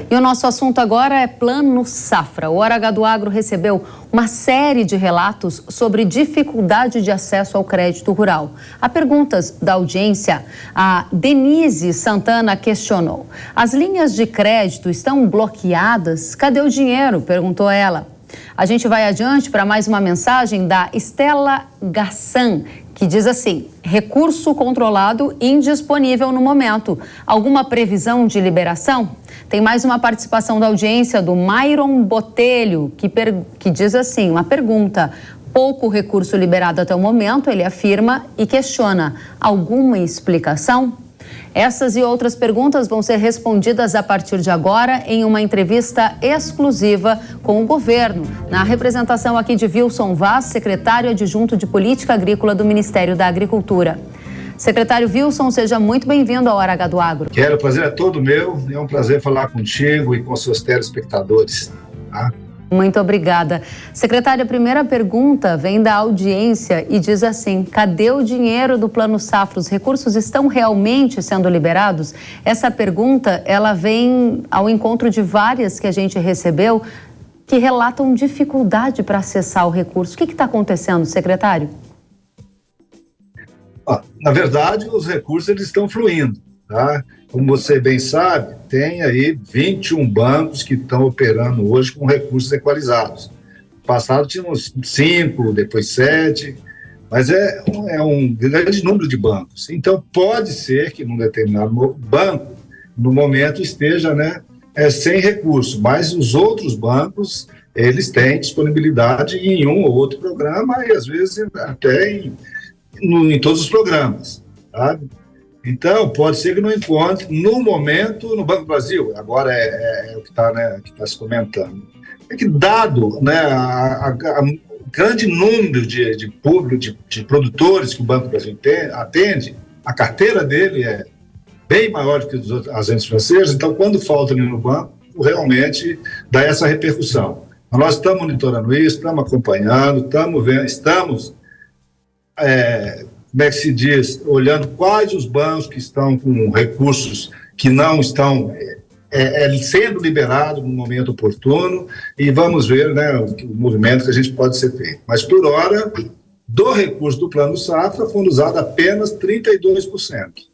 E o nosso assunto agora é Plano Safra. O Hora H do Agro recebeu uma série de relatos sobre dificuldade de acesso ao crédito rural. A perguntas da audiência, a Denise Santana questionou: as linhas de crédito estão bloqueadas? Cadê o dinheiro? Perguntou ela. A gente vai adiante para mais uma mensagem da Estela Gassan, que diz assim: recurso controlado indisponível no momento. Alguma previsão de liberação? Tem mais uma participação da audiência do Myron Botelho, que diz assim, uma pergunta: pouco recurso liberado até o momento, ele afirma e questiona. Alguma explicação? Essas e outras perguntas vão ser respondidas a partir de agora em uma entrevista exclusiva com o governo, na representação aqui de Wilson Vaz, secretário adjunto de Política Agrícola do Ministério da Agricultura. Secretário Wilson, seja muito bem-vindo ao Hora H do Agro. O prazer é todo meu, é um prazer falar contigo e com seus telespectadores. Tá? Muito obrigada. Secretário, a primeira pergunta vem da audiência e diz assim: cadê o dinheiro do Plano Safra? Os recursos estão realmente sendo liberados? Essa pergunta, ela vem ao encontro de várias que a gente recebeu que relatam dificuldade para acessar o recurso. O que está acontecendo, secretário? Na verdade, os recursos eles estão fluindo, tá? Como você bem sabe, tem aí 21 bancos que estão operando hoje com recursos equalizados. No passado tínhamos 5, depois 7, mas é um grande número de bancos. Então, pode ser que num determinado banco, no momento, esteja sem recurso, mas os outros bancos, eles têm disponibilidade em um ou outro programa e, às vezes, até em todos os programas, sabe? Então, pode ser que não encontre, no momento, no Banco do Brasil, agora é o que está se comentando. É que, dado o grande número de público, de produtores que o Banco do Brasil atende, a carteira dele é bem maior do que as agentes financeiras, então, quando falta ali no banco, realmente dá essa repercussão. Nós estamos monitorando isso, estamos acompanhando, estamos vendo, como é que se diz, olhando quais os bancos que estão com recursos que não estão sendo liberados no momento oportuno e vamos ver o movimento que a gente pode ser feito. Mas, por hora, do recurso do Plano Safra, foram usados apenas 32%.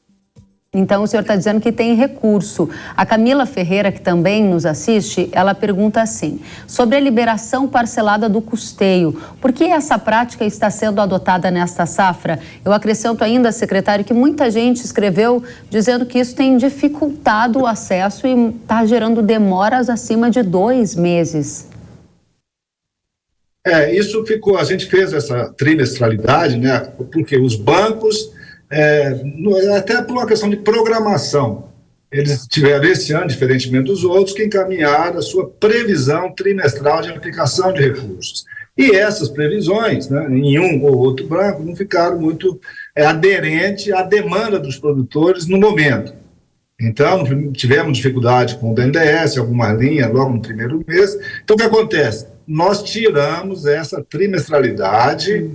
Então, o senhor está dizendo que tem recurso. A Camila Ferreira, que também nos assiste, ela pergunta assim: sobre a liberação parcelada do custeio, por que essa prática está sendo adotada nesta safra? Eu acrescento ainda, secretário, que muita gente escreveu dizendo que isso tem dificultado o acesso e está gerando demoras acima de 2 meses. Isso ficou, a gente fez essa trimestralidade, porque os bancos, até por uma questão de programação, eles tiveram esse ano, diferentemente dos outros, que encaminharam a sua previsão trimestral de aplicação de recursos. E essas previsões, em um ou outro banco, não ficaram muito aderentes à demanda dos produtores no momento. Então, tivemos dificuldade com o BNDES, algumas linhas logo no primeiro mês. Então, o que acontece? Nós tiramos essa trimestralidade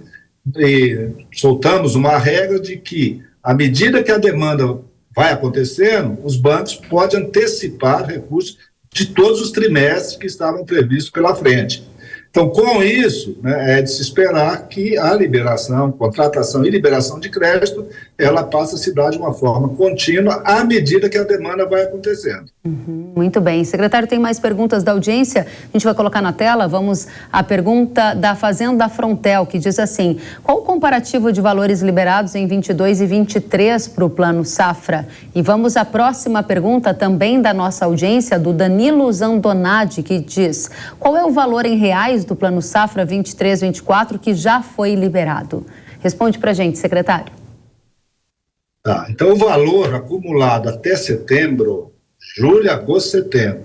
e soltamos uma regra de que, à medida que a demanda vai acontecendo, os bancos podem antecipar recursos de todos os trimestres que estavam previstos pela frente. Então, com isso, é de se esperar que a liberação, contratação e liberação de crédito, ela passe a se dar de uma forma contínua à medida que a demanda vai acontecendo. Muito bem. Secretário, tem mais perguntas da audiência? A gente vai colocar na tela. Vamos à pergunta da Fazenda Frontel, que diz assim: qual o comparativo de valores liberados em 22 e 23 para o Plano Safra? E vamos à próxima pergunta, também da nossa audiência, do Danilo Zandonadi, que diz: qual é o valor em reais do Plano Safra 23-24 que já foi liberado? Responde para a gente, secretário. Então, o valor acumulado até setembro, julho, agosto, setembro,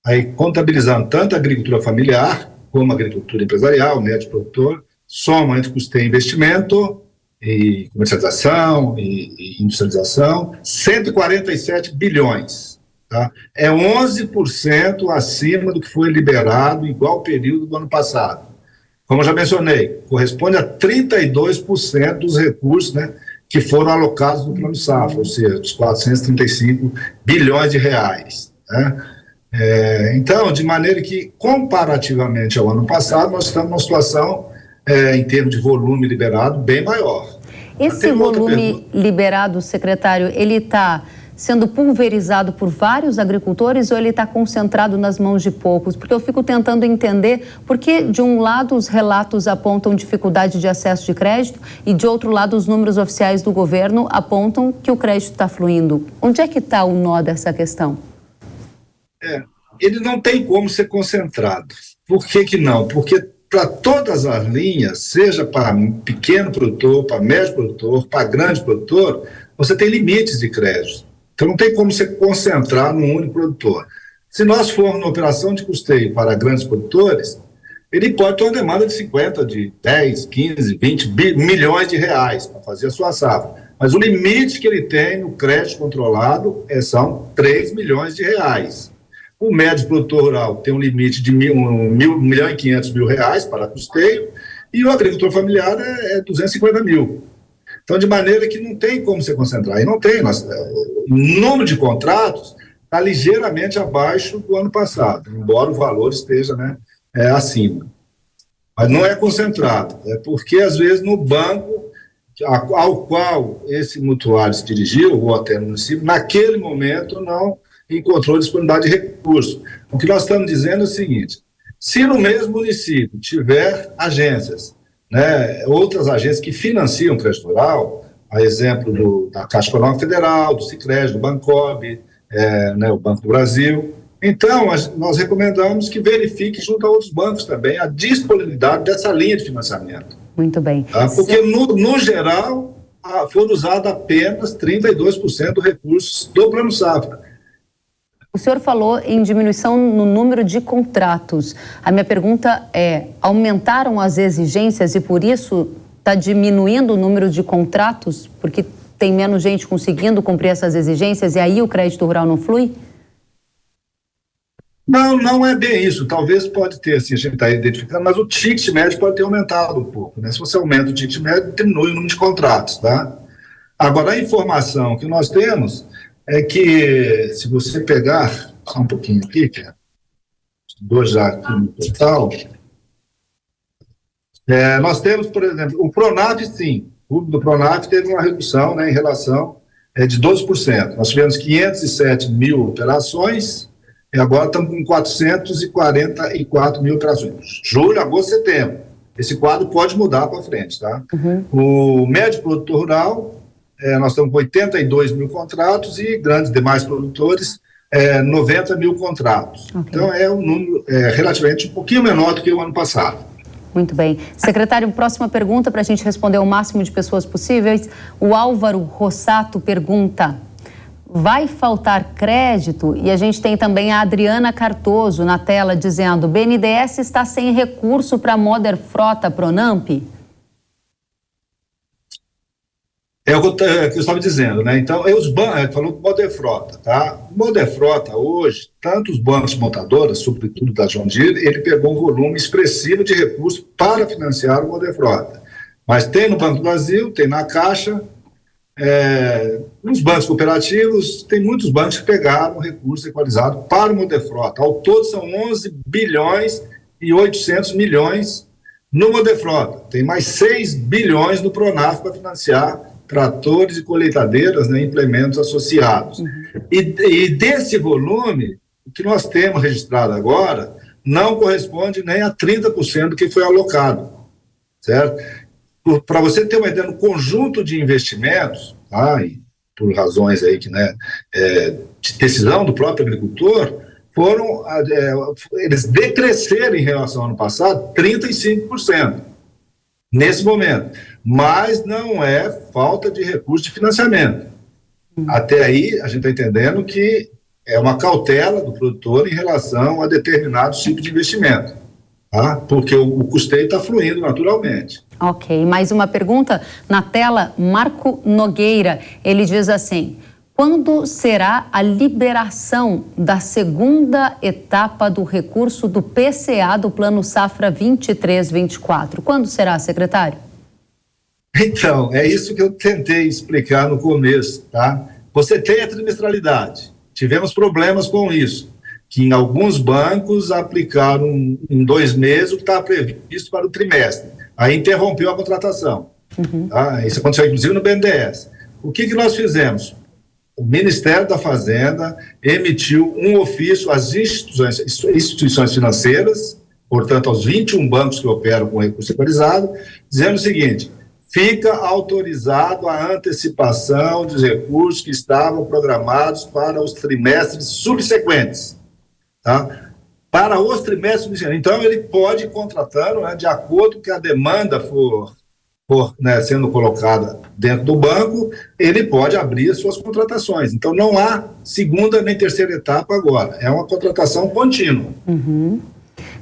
aí contabilizando tanto a agricultura familiar como a agricultura empresarial, médio produtor, soma entre custeio e investimento, e comercialização e industrialização, 147 bilhões. Tá? É 11% acima do que foi liberado em igual período do ano passado. Como eu já mencionei, corresponde a 32% dos recursos que foram alocados no Plano Safra, ou seja, os 435 bilhões de reais. Então, de maneira que, comparativamente ao ano passado, nós estamos numa situação, em termos de volume liberado, bem maior. Esse volume liberado, secretário, ele está sendo pulverizado por vários agricultores ou ele está concentrado nas mãos de poucos? Porque eu fico tentando entender por que, de um lado, os relatos apontam dificuldade de acesso de crédito e, de outro lado, os números oficiais do governo apontam que o crédito está fluindo. Onde é que está o nó dessa questão? Ele não tem como ser concentrado. Por que que não? Porque para todas as linhas, seja para pequeno produtor, para médio produtor, para grande produtor, você tem limites de crédito. Então não tem como se concentrar num único produtor. Se nós formos numa operação de custeio para grandes produtores, ele pode ter uma demanda de 50, de 10, 15, 20 milhões de reais para fazer a sua safra. Mas o limite que ele tem no crédito controlado são 3 milhões de reais. O médio produtor rural tem um limite de 1 milhão e 500 mil reais para custeio e o agricultor familiar é 250 mil. Então, de maneira que não tem como se concentrar. E não tem. O número de contratos está ligeiramente abaixo do ano passado, embora o valor esteja, acima. Mas não é concentrado. É porque, às vezes, no banco ao qual esse mutuário se dirigiu, ou até no município, naquele momento não encontrou disponibilidade de recursos. O que nós estamos dizendo é o seguinte: se no mesmo município tiver agências, outras agências que financiam o crédito rural, a exemplo da Caixa Econômica Federal, do Sicredi, do Bancob, o Banco do Brasil, então nós recomendamos que verifique junto a outros bancos também a disponibilidade dessa linha de financiamento. Muito bem. Tá? Porque, no geral, foram usados apenas 32% dos recursos do Plano Safra. O senhor falou em diminuição no número de contratos. A minha pergunta é: aumentaram as exigências e por isso está diminuindo o número de contratos? Porque tem menos gente conseguindo cumprir essas exigências e aí o crédito rural não flui? Não, não é bem isso. Talvez pode ter, assim, a gente está identificando, mas o ticket médio pode ter aumentado um pouco. Se você aumenta o ticket médio, diminui o número de contratos, tá? Agora, a informação que nós temos é que, se você pegar, só um pouquinho aqui, dois já aqui no total, nós temos, por exemplo, o Pronaf, sim, o do Pronaf teve uma redução, em relação de 12%. Nós tivemos 507 mil operações e agora estamos com 444 mil operações. Julho, agosto, setembro. Esse quadro pode mudar para frente, tá? Uhum. O médio produtor rural, nós estamos com 82 mil contratos e grandes demais produtores, 90 mil contratos. Okay. Então, é um número relativamente um pouquinho menor do que o ano passado. Muito bem. Secretário, próxima pergunta para a gente responder o máximo de pessoas possíveis. O Álvaro Rossato pergunta: vai faltar crédito? E a gente tem também a Adriana Cartoso na tela dizendo: BNDES está sem recurso para a Moder Frota Pronamp? É o que eu estava dizendo, Então, os bancos, falou do Moder Frota, tá? O Moder Frota, hoje, tanto os bancos montadoras, sobretudo da John Deere, ele pegou um volume expressivo de recursos para financiar o Moder Frota. Mas tem no Banco do Brasil, tem na Caixa, nos bancos cooperativos, tem muitos bancos que pegaram recurso equalizado para o Moder Frota. Ao todo, são 11 bilhões e 800 milhões no Moder Frota. Tem mais 6 bilhões no Pronaf para financiar tratores e colheitadeiras, implementos associados. Uhum. E desse volume, o que nós temos registrado agora não corresponde nem a 30% do que foi alocado, certo? Para você ter uma ideia, no conjunto de investimentos, e por razões aí que, de decisão do próprio agricultor, eles decresceram em relação ao ano passado 35%. Nesse momento, mas não é falta de recurso de financiamento. Até aí, a gente está entendendo que é uma cautela do produtor em relação a determinados tipos de investimento, tá? Porque o custeio está fluindo naturalmente. Ok, mais uma pergunta na tela, Marco Nogueira, ele diz assim: quando será a liberação da segunda etapa do recurso do PCA do Plano Safra 23-24? Quando será, secretário? Então, é isso que eu tentei explicar no começo, tá? Você tem a trimestralidade, tivemos problemas com isso, que em alguns bancos aplicaram em 2 meses o que estava previsto para o trimestre. Aí interrompeu a contratação. Tá? Isso aconteceu, inclusive, no BNDES. O que nós fizemos? O Ministério da Fazenda emitiu um ofício às instituições financeiras, portanto, aos 21 bancos que operam com recurso equalizado, dizendo o seguinte: fica autorizado a antecipação dos recursos que estavam programados para os trimestres subsequentes. Tá? Para os trimestres subsequentes. Então, ele pode ir contratando, né, de acordo com que a demanda for né, sendo colocada dentro do banco, ele pode abrir as suas contratações. Então, não há segunda nem terceira etapa agora. É uma contratação contínua.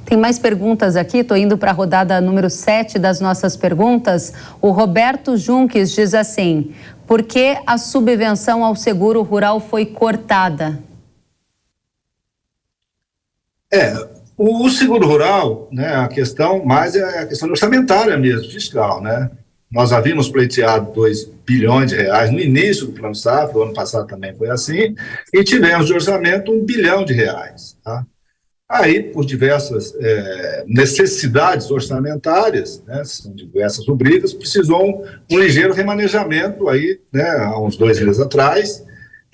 Tem mais perguntas aqui, estou indo para a rodada número 7 das nossas perguntas. O Roberto Junques diz assim: por que a subvenção ao seguro rural foi cortada? O seguro rural, né, a questão mais é a questão orçamentária mesmo, fiscal, né? Nós havíamos pleiteado 2 bilhões de reais no início do Plano Safra, o ano passado também foi assim, e tivemos de orçamento 1 bilhão de reais, tá? Aí, por diversas necessidades orçamentárias, né, são diversas rubricas, precisou um ligeiro remanejamento aí, né, há uns 2 meses atrás,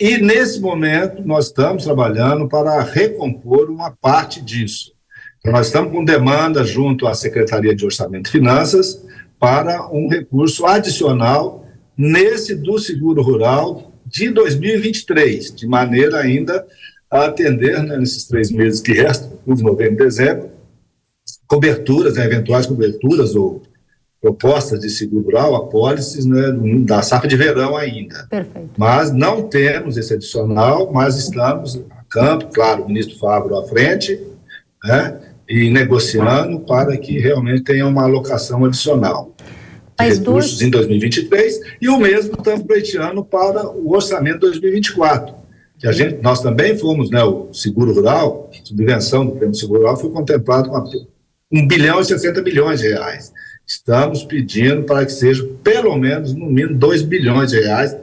e nesse momento nós estamos trabalhando para recompor uma parte disso. Então, nós estamos com demanda junto à Secretaria de Orçamento e Finanças para um recurso adicional nesse do seguro rural de 2023, de maneira ainda a atender, né, nesses 3 meses que restam, outubro, novembro e dezembro, coberturas, né, eventuais coberturas ou propostas de seguro rural, apólices, né, da safra de verão ainda. Perfeito. Mas não temos esse adicional, mas estamos a campo, claro, o ministro Fávaro à frente, né, e negociando para que realmente tenha uma alocação adicional de recursos em 2023, e o mesmo estamos pleiteando para o orçamento 2024, que nós também fomos, né, o seguro rural, a subvenção do prêmio seguro rural foi contemplado com 1 bilhão e 60 milhões de reais. Estamos pedindo para que seja pelo menos, no mínimo, 2 bilhões de reais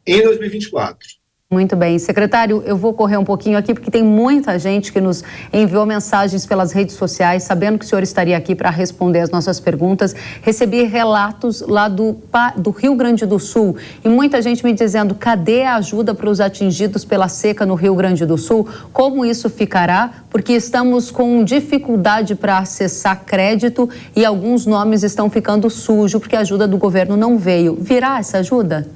em 2024. Muito bem. Secretário, eu vou correr um pouquinho aqui, porque tem muita gente que nos enviou mensagens pelas redes sociais, sabendo que o senhor estaria aqui para responder as nossas perguntas. Recebi relatos lá do Rio Grande do Sul e muita gente me dizendo: cadê a ajuda para os atingidos pela seca no Rio Grande do Sul? Como isso ficará? Porque estamos com dificuldade para acessar crédito e alguns nomes estão ficando sujos porque a ajuda do governo não veio. Virá essa ajuda?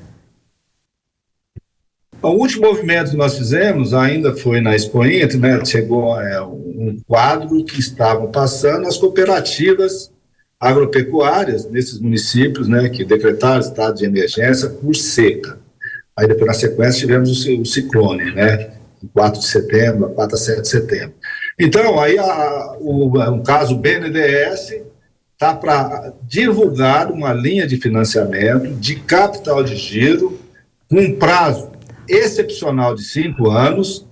O último movimento que nós fizemos ainda foi na Expo Inter, né? Chegou um quadro que estavam passando as cooperativas agropecuárias nesses municípios, né, que decretaram estado de emergência por seca. Aí depois, na sequência, tivemos o ciclone, né, em 4 de setembro, 4 a 7 de setembro. Então, aí um caso BNDES está para divulgar uma linha de financiamento de capital de giro com um prazo excepcional de 5 anos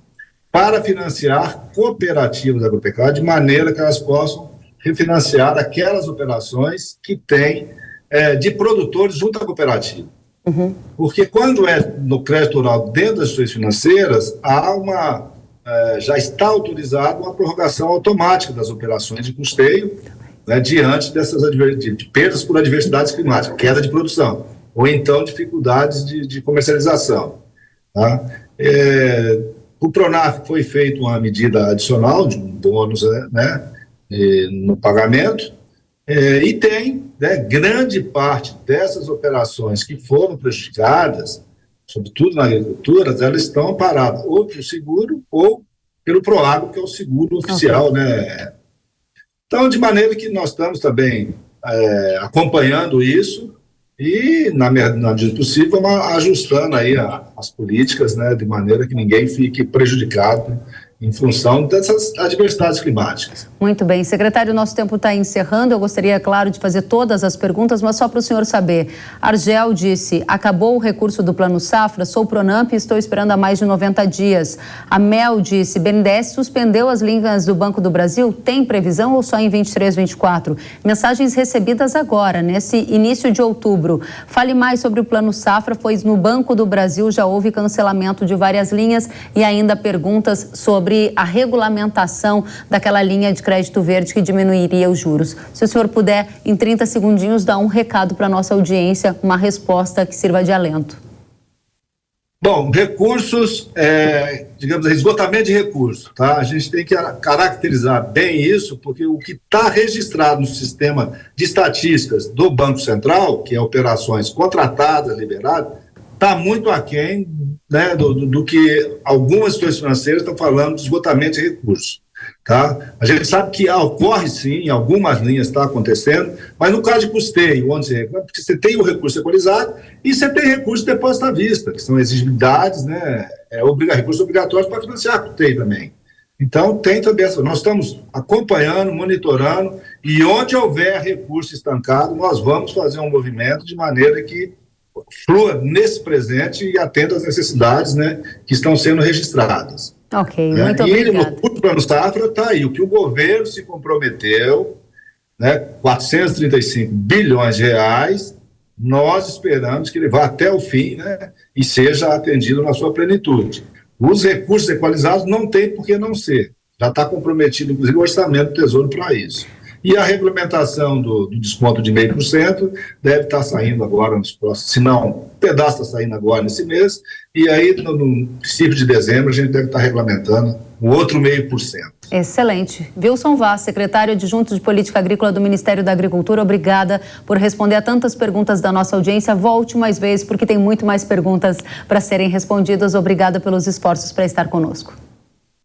para financiar cooperativas agropecuárias de maneira que elas possam refinanciar aquelas operações que têm de produtores junto à cooperativa. Porque quando é no crédito rural dentro das instituições financeiras, já está autorizada uma prorrogação automática das operações de custeio, né, diante dessas de perdas por adversidades climáticas, queda de produção, ou então dificuldades de comercialização. Tá? O Pronaf foi feita uma medida adicional de um bônus, né, no pagamento, e tem, né, grande parte dessas operações que foram prejudicadas, sobretudo na agricultura, elas estão amparadas ou pelo seguro ou pelo Proagro, que é o seguro oficial, né? Então, de maneira que nós estamos também acompanhando isso e, na medida possível, ajustando aí as políticas, né, de maneira que ninguém fique prejudicado em função dessas adversidades climáticas. Muito bem. Secretário, nosso tempo está encerrando. Eu gostaria, claro, de fazer todas as perguntas, mas só para o senhor saber. Argel disse: acabou o recurso do Plano Safra, sou Pronamp e estou esperando há mais de 90 dias. A Mel disse: BNDES suspendeu as linhas do Banco do Brasil? Tem previsão ou só em 23, 24? Mensagens recebidas agora, nesse início de outubro. Fale mais sobre o Plano Safra, pois no Banco do Brasil já houve cancelamento de várias linhas e ainda perguntas sobre sobre a regulamentação daquela linha de crédito verde que diminuiria os juros. Se o senhor puder, em 30 segundinhos, dar um recado para a nossa audiência, uma resposta que sirva de alento. Bom, recursos, digamos, esgotamento de recursos, tá? A gente tem que caracterizar bem isso, porque o que está registrado no sistema de estatísticas do Banco Central, que é operações contratadas, liberadas, está muito aquém, né, do que algumas instituições financeiras estão falando de esgotamento de recursos. Tá? A gente sabe que ocorre sim, em algumas linhas está acontecendo, mas no caso de custeio, onde você reclama, porque você tem o recurso equalizado e você tem recurso de depósito à vista, que são exigibilidades, né, recursos obrigatórios para financiar custeio também. Então, tem também nós estamos acompanhando, monitorando, e onde houver recurso estancado, nós vamos fazer um movimento de maneira que flua nesse presente e atenda às necessidades, né, que estão sendo registradas. Ok, muito obrigada. E o Plano Safra está aí, o que o governo se comprometeu, né, 435 bilhões de reais, nós esperamos que ele vá até o fim, né, e seja atendido na sua plenitude. Os recursos equalizados não tem por que não ser, já está comprometido, inclusive, o orçamento do Tesouro para isso. E a regulamentação do desconto de 0,5% deve estar saindo agora nos próximos, se não, um pedaço está saindo agora nesse mês, e aí no princípio de dezembro a gente deve estar regulamentando o outro 0,5%. Excelente. Wilson Vaz, secretário adjunto de Política Agrícola do Ministério da Agricultura, obrigada por responder a tantas perguntas da nossa audiência. Volte mais vezes, porque tem muito mais perguntas para serem respondidas. Obrigada pelos esforços para estar conosco.